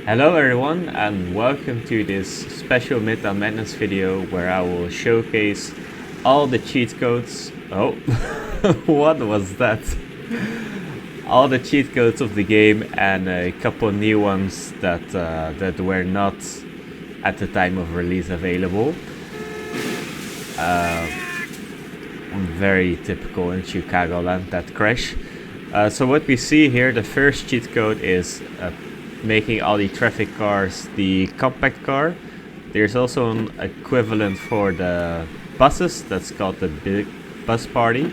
Hello everyone and welcome to this special Midtown Madness video where I will showcase all the cheat codes. Oh, what was that? All the cheat codes of the game and a couple new ones that were not at the time of release available. Very typical in Chicagoland, that crash. So what we see here, the first cheat code is making all the traffic cars the compact car. There's also an equivalent for the buses, that's called the big bus party.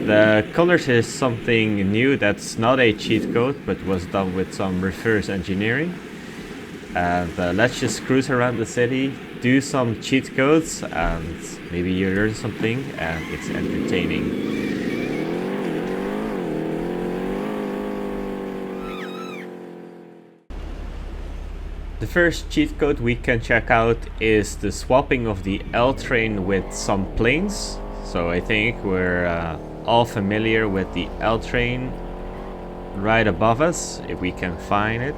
The colors is something new that's not a cheat code but was done with some reverse engineering. And let's just cruise around the city, do some cheat codes, and maybe you learn something and it's entertaining. The first cheat code we can check out is the swapping of the L train with some planes. So I think we're all familiar with the L train right above us, if we can find it.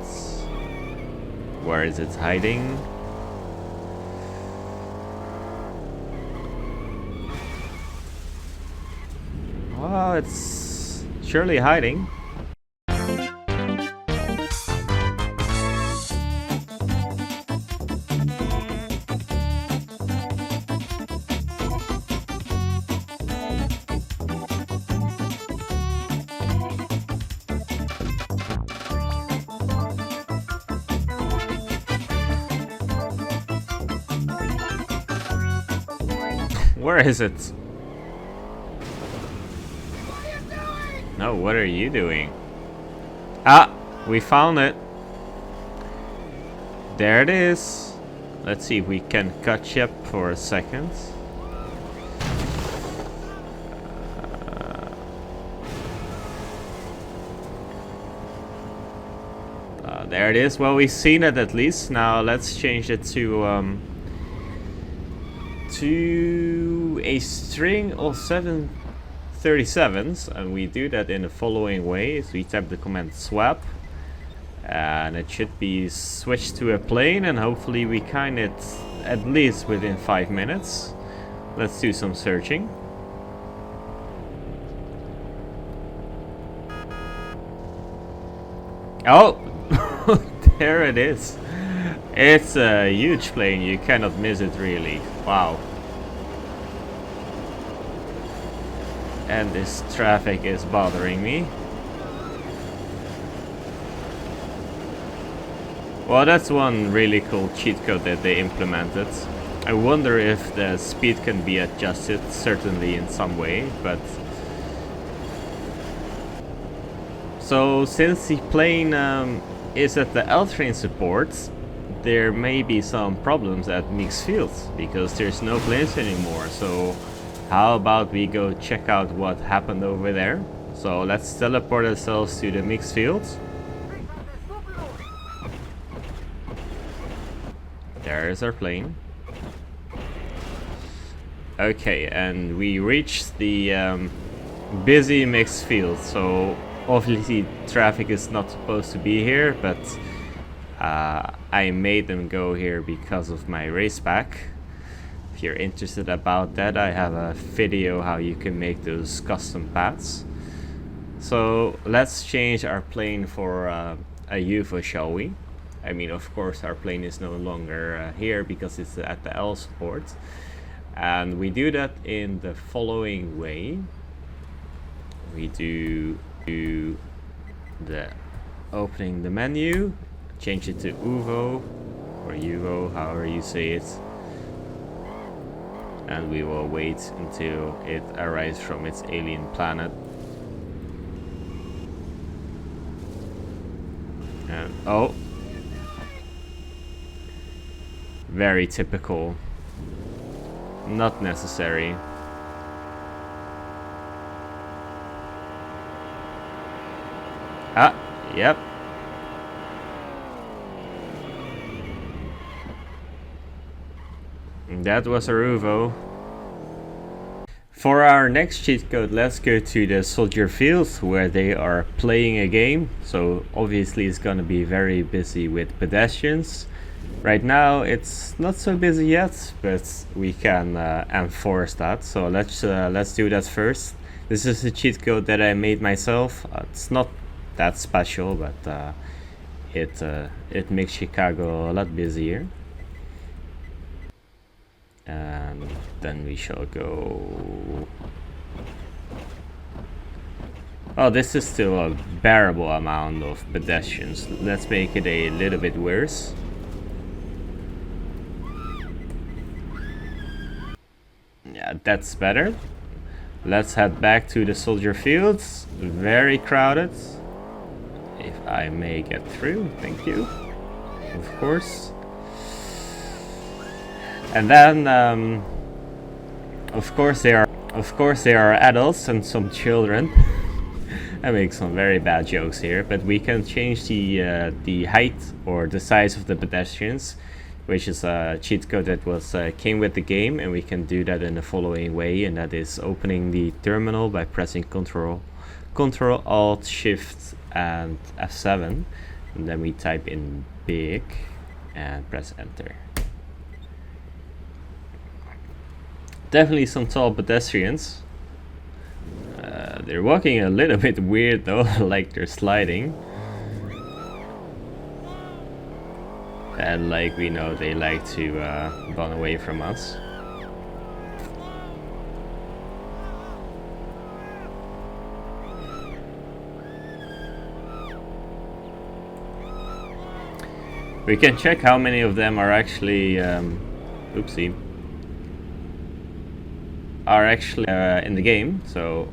Where is it hiding? Well, it's surely hiding. Where is it? No, what are you doing? Ah, we found it. There it is. Let's see if we can catch up for a second. There it is. Well, we've seen it at least. Now let's change it to a string of 737s, and we do that in the following way. So we type the command swap and it should be switched to a plane, and hopefully we find it at least within 5 minutes. Let's do some searching. Oh, there it is. It's a huge plane, you cannot miss it really. Wow. And this traffic is bothering me. Well, that's one really cool cheat code that they implemented. I wonder if the speed can be adjusted, certainly in some way, but... So, since the plane is at the L train support, there may be some problems at mixed fields, because there's no planes anymore. So how about we go check out what happened over there? So let's teleport ourselves to the mixed fields. There's our plane. Okay, and we reached the busy mixed field. So obviously traffic is not supposed to be here, but I made them go here because of my race pack. If you're interested about that, I have a video how you can make those custom paths. So let's change our plane for a UFO, shall we? I mean, of course our plane is no longer here because it's at the L support, and we do that in the following way. We do the opening the menu, change it to UVO or UVO, however you say it, and we will wait until it arrives from its alien planet. And oh, very typical, not necessary. Ah, yep. That was a UFO. For our next cheat code, let's go to the soldier fields where they are playing a game. So obviously it's gonna be very busy with pedestrians. Right now it's not so busy yet, but we can enforce that. So let's do that first. This is a cheat code that I made myself. It's not that special, but it makes Chicago a lot busier. And then we shall go. Oh, this is still a bearable amount of pedestrians. Let's make it a little bit worse. Yeah, that's better. Let's head back to the soldier fields. Very crowded. If I may get through, thank you. Of course. And then, of course, there are adults and some children. I make some very bad jokes here, but we can change the height or the size of the pedestrians, which is a cheat code that came with the game, and we can do that in the following way, and that is opening the terminal by pressing Control Alt Shift and F7, and then we type in big and press enter. Definitely some tall pedestrians. They're walking a little bit weird though, like they're sliding. And like we know, they like to run away from us. We can check how many of them are actually, oopsie, are actually in the game, so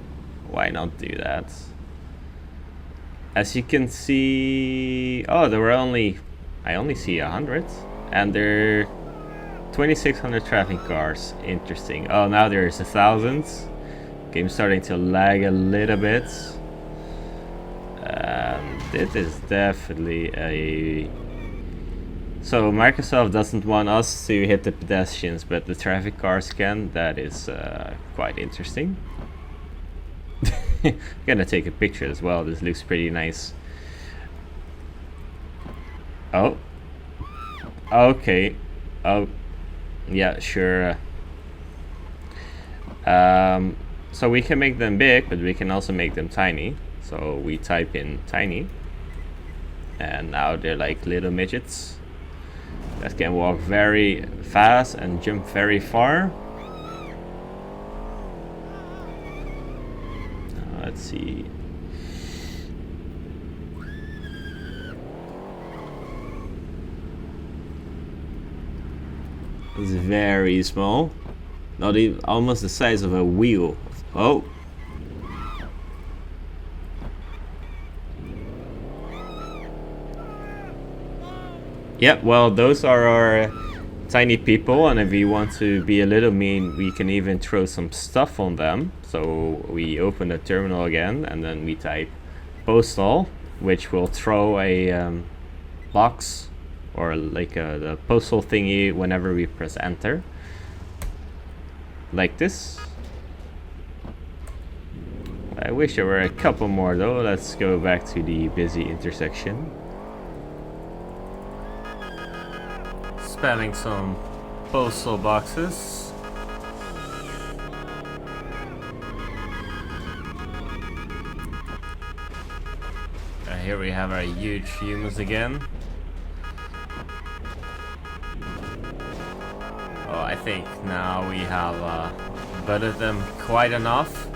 why not do that? As you can see, oh, there were I only see 100, and there are 2,600 traffic cars. Interesting. Oh, now there's 1,000. Game's starting to lag a little bit. This is definitely a... So Microsoft doesn't want us to hit the pedestrians, but the traffic cars can. That is quite interesting. I'm gonna take a picture as well. This looks pretty nice. Oh. Okay. Oh. Yeah, sure. So we can make them big, but we can also make them tiny. So we type in tiny. And now they're like little midgets that can walk very fast and jump very far. Let's see. It's very small. Not even, almost the size of a wheel. Oh. Yep, well, those are our tiny people, and if we want to be a little mean, we can even throw some stuff on them. So we open the terminal again, and then we type Postal, which will throw a box or like the postal thingy whenever we press enter. Like this. I wish there were a couple more though. Let's go back to the busy intersection. Spamming some postal boxes. Here we have our huge humans again. Oh, I think now we have butted them quite enough.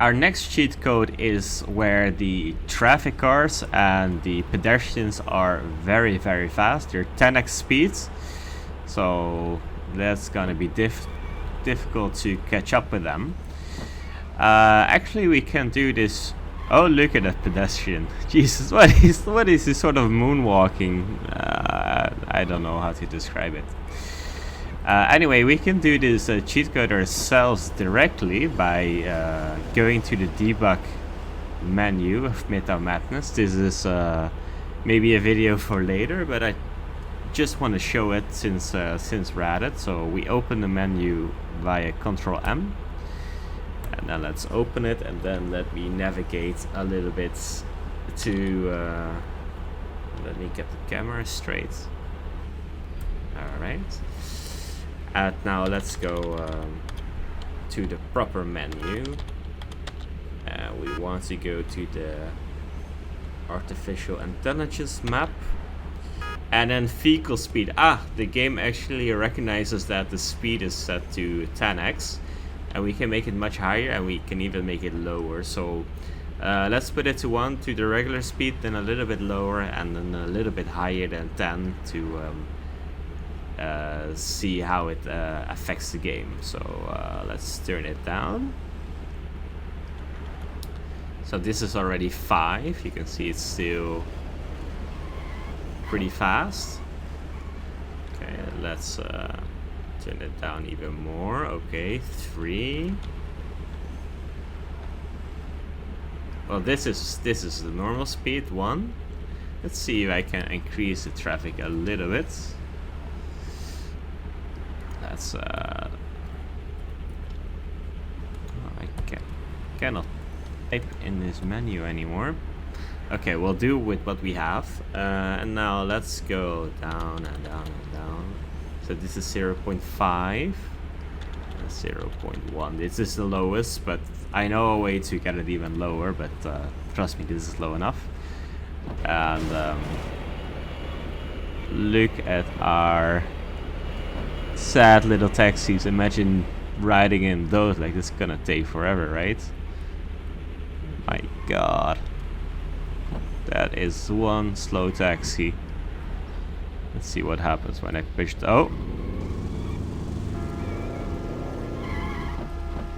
Our next cheat code is where the traffic cars and the pedestrians are very, very fast. They're 10x speeds, so that's gonna be difficult to catch up with them. Actually, we can do this. Oh, look at that pedestrian! Jesus, what is this sort of moonwalking? I don't know how to describe it. Anyway, we can do this cheat code ourselves directly by going to the debug menu of Midtown Madness. This is maybe a video for later, but I just want to show it since we're at it. So we open the menu via Control M, and then let's open it, and then let me navigate a little bit to. Let me get the camera straight. All right. And now let's go to the proper menu. We want to go to the artificial intelligence map, and then vehicle speed. The game actually recognizes that the speed is set to 10x, and we can make it much higher, and we can even make it lower. So let's put it to 1 to the regular speed, then a little bit lower, and then a little bit higher than 10 to see how it affects the game. So let's turn it down. So this is already 5. You can see it's still pretty fast. Okay, let's turn it down even more. Okay, 3. Well, this is the normal speed, 1. Let's see if I can increase the traffic a little bit. That's I cannot type in this menu anymore. Okay, we'll do with what we have. And now let's go down and down and down. So this is 0.5 and 0.1. This is the lowest, but I know a way to get it even lower, but trust me, this is low enough. And look at our sad little taxis. Imagine riding in those. Like, this is gonna take forever, right? My god, that is one slow taxi. Let's see what happens when I push oh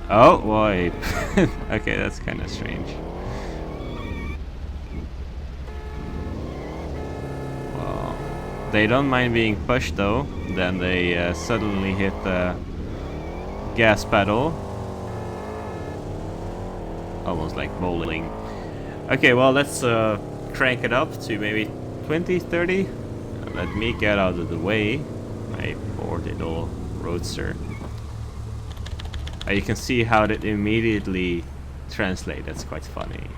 boy. Okay, that's kind of strange. Well, they don't mind being pushed though. Then they suddenly hit the gas pedal, almost like bowling. Okay, well, let's crank it up to maybe 20, 30. Let me get out of the way. My poor little roadster. You can see how that immediately translates. That's quite funny.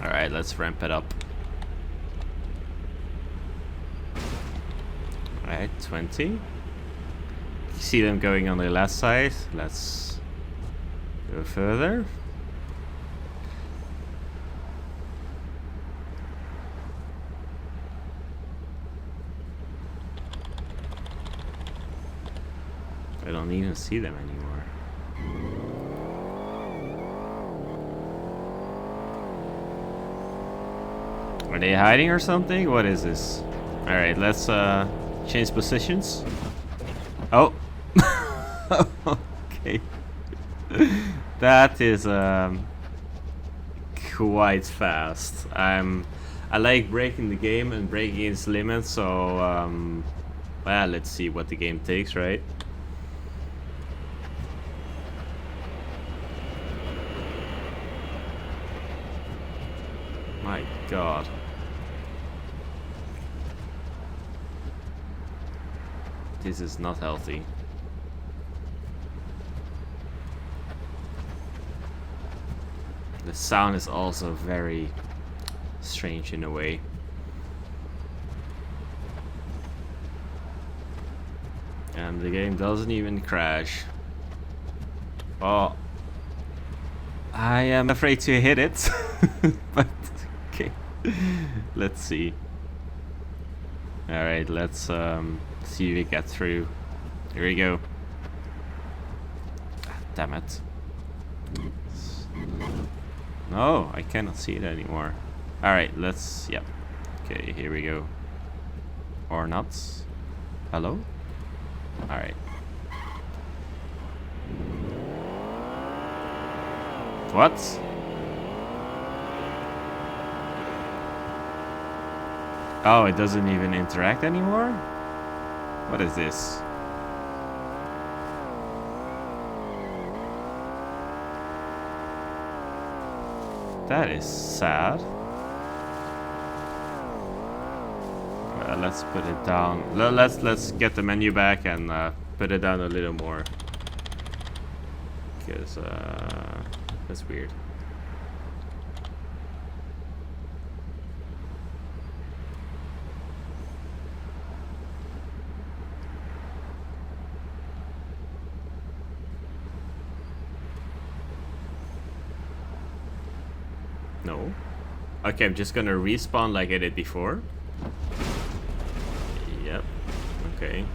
Alright, let's ramp it up. Alright, 20. You see them going on the left side. Let's go further. I don't even see them anymore. Are they hiding or something? What is this? Alright, let's change positions. Oh! Okay. That is quite fast. I like breaking the game and breaking its limits, so well, let's see what the game takes, right? My god. This is not healthy. The sound is also very strange in a way. And the game doesn't even crash. Oh, I am afraid to hit it. But okay, let's see. Alright, let's see if we get through. Here we go. Damn it. No, I cannot see it anymore. Alright, let's... Yep. Okay, here we go. Or not. Hello? Alright. What? Oh, it doesn't even interact anymore? What is this? That is sad. Let's put it down. Let's get the menu back and put it down a little more. Because that's weird. No. Okay, I'm just gonna respawn like I did before. Yep. Okay.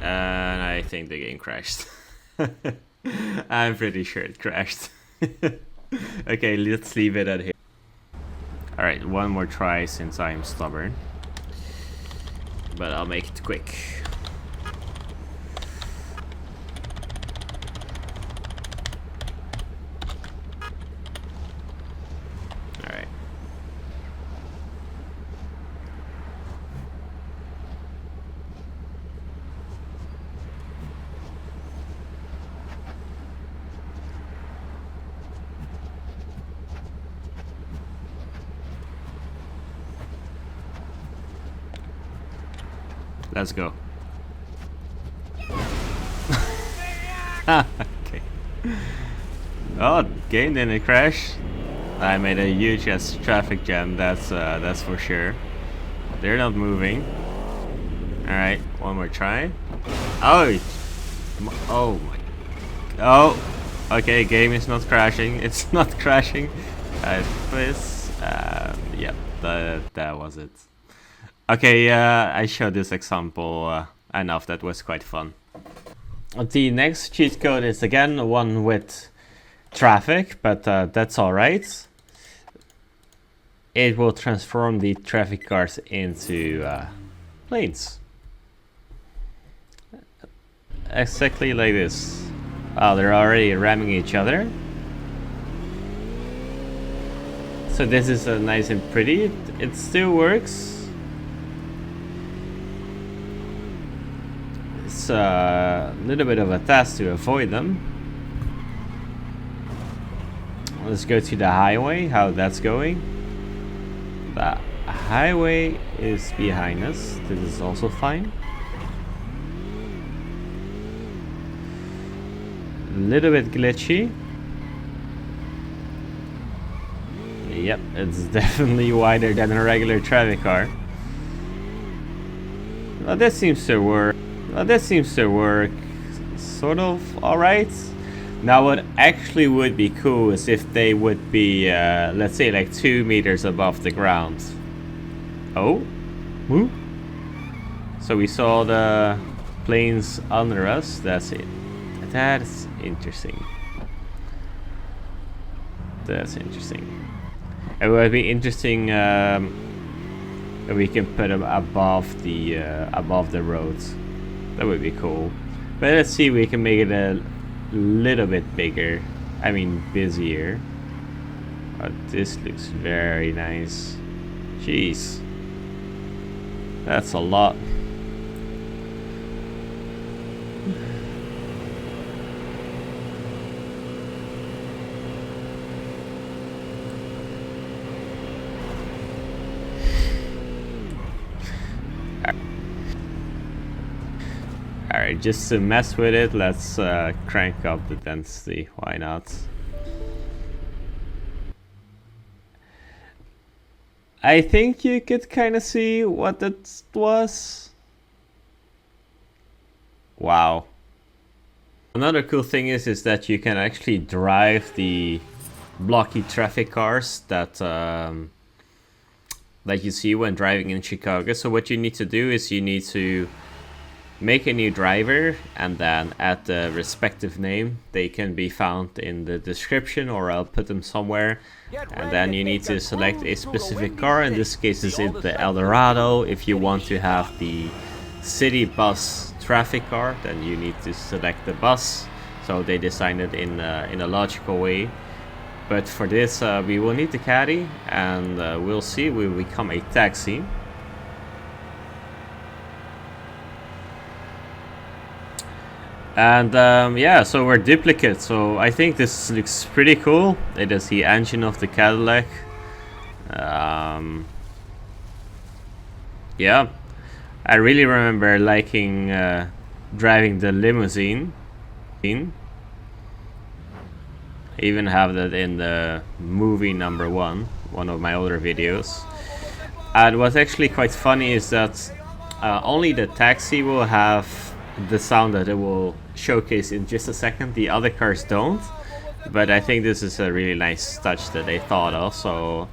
And I think the game crashed. I'm pretty sure it crashed. Okay, let's leave it at here. Alright, one more try since I'm stubborn. But I'll make it quick. Alright. Let's go. Okay. Oh, game didn't crash. I made a huge ass traffic jam. That's for sure. They're not moving. All right, one more try. Oh, oh my. Oh, okay. Game is not crashing. It's not crashing. Please. Yep. That was it. Okay, I showed this example enough. That was quite fun. The next cheat code is again one with traffic, but that's alright. It will transform the traffic cars into planes. Exactly like this. Oh, they're already ramming each other. So this is nice and pretty. It still works. It's a little bit of a task to avoid them. Let's go to the highway, how that's going. The highway is behind us. This is also fine. A little bit glitchy. Yep, it's definitely wider than a regular traffic car. Well, this seems to work. Sort of alright. Now what actually would be cool is if they would be, let's say like 2 meters above the ground. Oh? Woo? So we saw the planes under us. That's it. That's interesting. That's interesting. It would be interesting if we can put them above the roads. That would be cool. But let's see if we can make it a little bit bigger. I mean busier. But this looks very nice. Jeez. That's a lot. Alright, just to mess with it, let's crank up the density. Why not? I think you could kind of see what that was. Wow. Another cool thing is that you can actually drive the blocky traffic cars that that you see when driving in Chicago. So what you need to do is you need to make a new driver and then add the respective name. They can be found in the description or I'll put them somewhere. And then you need to select a specific car. In this case is it the Eldorado. If you want to have the city bus traffic car, then you need to select the bus. So they designed it in a logical way. But for this, we will need the caddy, and we'll see. We will become a taxi. And yeah, so we're duplicate. So I think this looks pretty cool. It is the engine of the Cadillac. Yeah, I really remember liking driving the limousine. I even have that in the movie number one of my older videos. And what's actually quite funny is that only the taxi will have the sound that it will showcase in just a second. The other cars don't, but I think this is a really nice touch that they thought of. So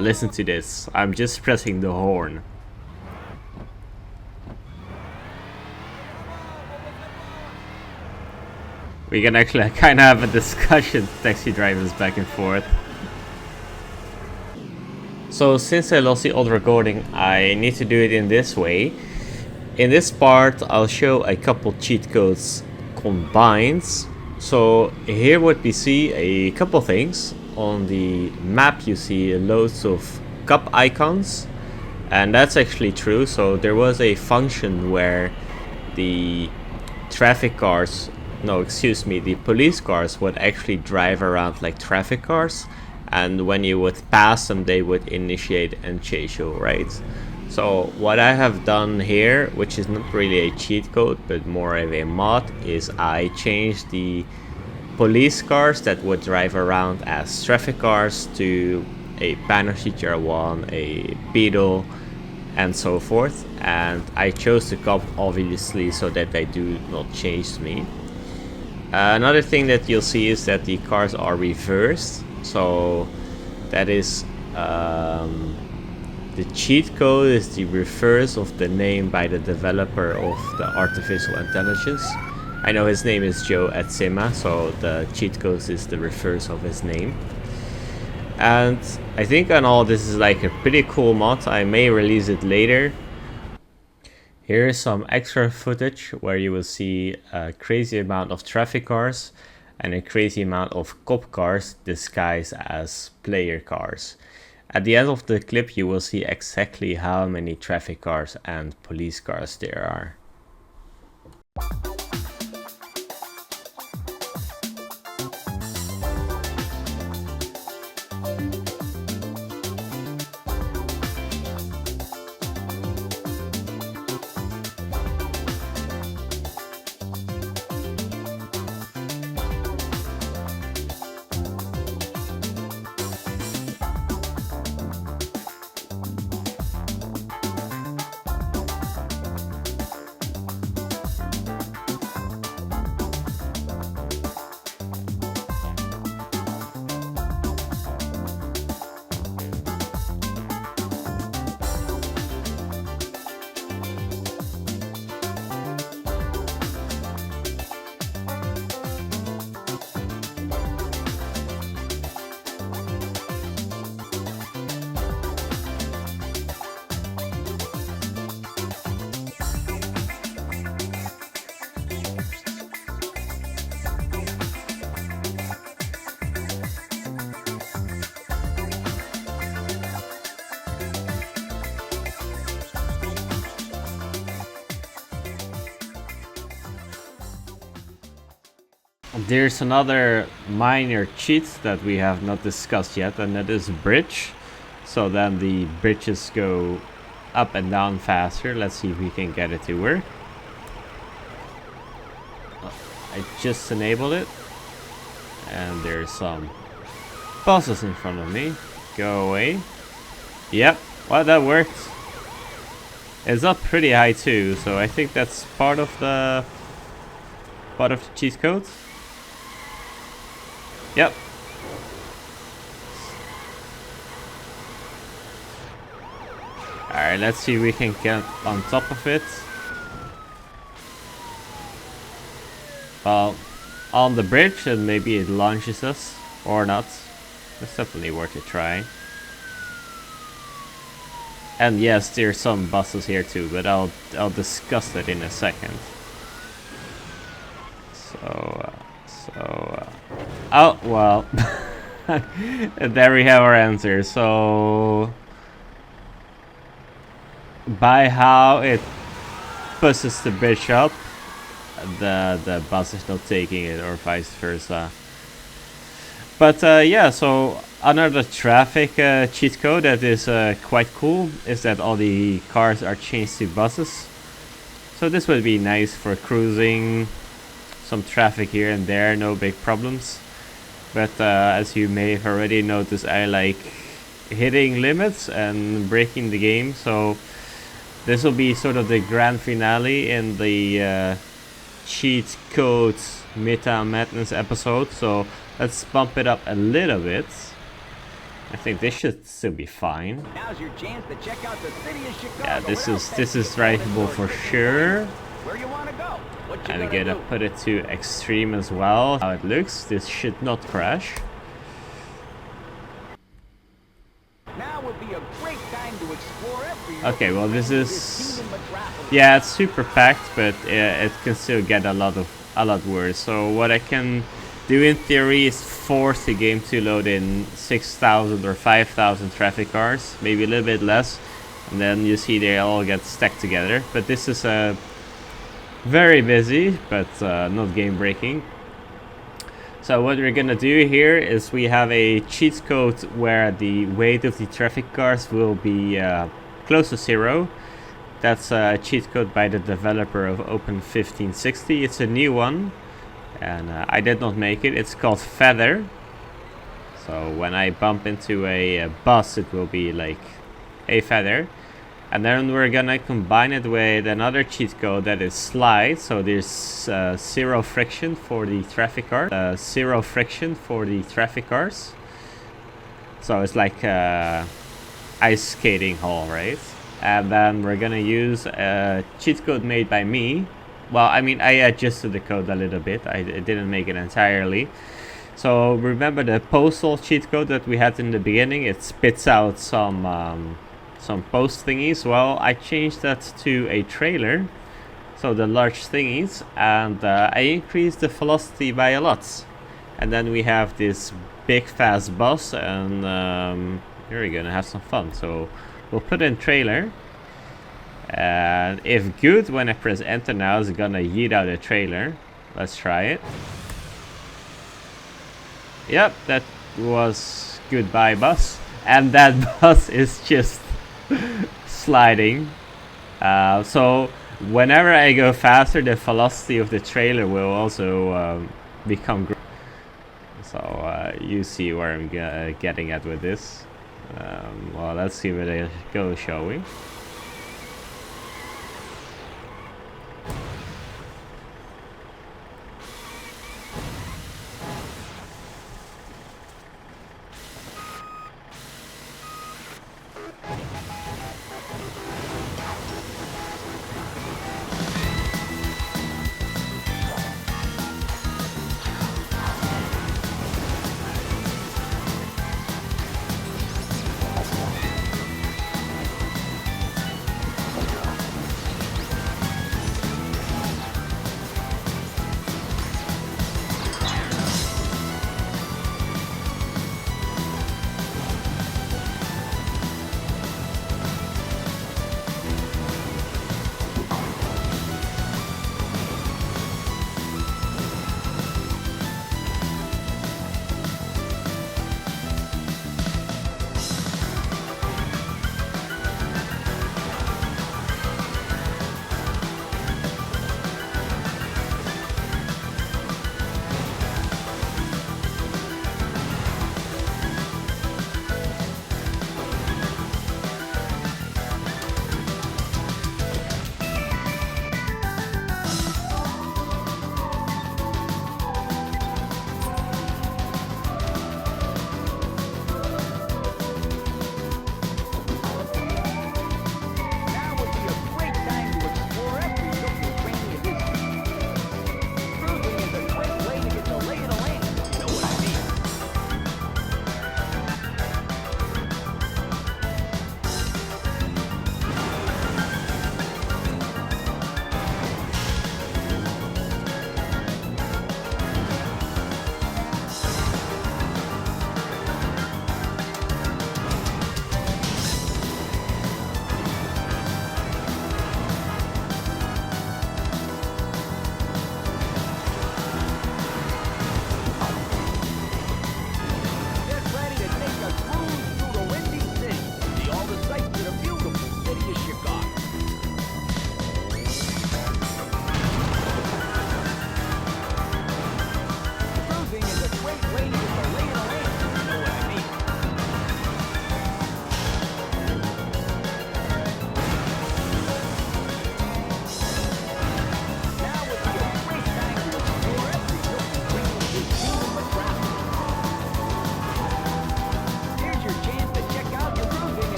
listen to this. I'm just pressing the horn. We can actually kind of have a discussion, taxi drivers back and forth. So since I lost the old recording, I need to do it in this way. In this part, I'll show a couple cheat codes combined. So here what we see, a couple things. On the map you see loads of cup icons, and that's actually true. So there was a function where the the police cars would actually drive around like traffic cars, and when you would pass them they would initiate and chase you, right? So what I have done here, which is not really a cheat code but more of a mod, is I changed the police cars that would drive around as traffic cars to a Banner CTR1, a Beetle, and so forth. And I chose the cop obviously so that they do not chase me. Another thing that you'll see is that the cars are reversed. So that is the cheat code is the reverse of the name by the developer of the artificial intelligence. I know his name is Joe Atsema, so the cheat code is the reverse of his name. And I think on all this is like a pretty cool mod. I may release it later. Here is some extra footage where you will see a crazy amount of traffic cars and a crazy amount of cop cars disguised as player cars. At the end of the clip you will see exactly how many traffic cars and police cars there are. There's another minor cheat that we have not discussed yet, and that is bridge. So then the bridges go up and down faster. Let's see if we can get it to work. I just enabled it, and there's some buses in front of me. Go away. Yep, well, that worked. It's up pretty high too, so I think that's part of the cheat code. Yep. Alright, let's see if we can get on top of it. Well, on the bridge, and maybe it launches us, or not. It's definitely worth a try. And yes, there's some buses here too, but I'll discuss that in a second. Oh well, there we have our answer. So by how it pushes the bridge up, the bus is not taking it, or vice versa. But yeah, so another traffic cheat code that is quite cool is that all the cars are changed to buses. So this would be nice for cruising, some traffic here and there, no big problems. But as you may have already noticed, I like hitting limits and breaking the game. So this will be sort of the grand finale in the cheat codes Midtown Madness episode. So let's bump it up a little bit. I think this should still be fine. Now's your chance to check out the city of Chicago. Yeah, this is drivable for sure. Where you want to go? And I'm gonna put it to extreme as well. How it looks, this should not crash. Now would be a great time to explore every. Okay, well this is, yeah, it's super packed, but it can still get a lot worse. So what I can do in theory is force the game to load in 6,000 or 5,000 traffic cars, maybe a little bit less, and then you see they all get stacked together. But this is very busy, but not game breaking. So what we're gonna do here is we have a cheat code where the weight of the traffic cars will be close to 0. That's a cheat code by the developer of Open 1560. It's a new one, and I did not make it. It's called Feather. So when I bump into a bus, it will be like a feather. And then we're gonna combine it with another cheat code that is slide. So there's 0 friction for the traffic cars. 0 friction for the traffic cars. So it's like ice skating hall, right? And then we're gonna use a cheat code made by me. Well, I mean, I adjusted the code a little bit. I didn't make it entirely. So remember the Postal cheat code that we had in the beginning? It spits out some post thingies. Well, I changed that to a trailer, so the large thingies, and I increased the velocity by a lot. And then we have this big fast bus, and here we're gonna have some fun. So we'll put in trailer, and if good, when I press enter now, it's gonna yeet out a trailer. Let's try it. Yep, that was goodbye bus, and that bus is just sliding. So whenever I go faster, the velocity of the trailer will also become greater. So you see where I'm getting at with this. Well, let's see where they go, shall we?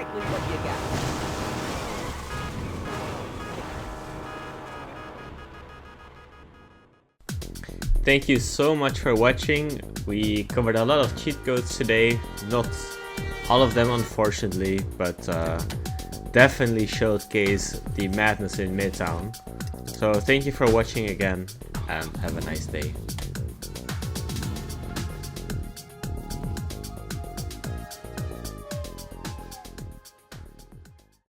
exactly what you got. Thank you so much for watching. We covered a lot of cheat codes today, not all of them unfortunately, but definitely showcase the madness in Midtown. So thank you for watching again, and have a nice day.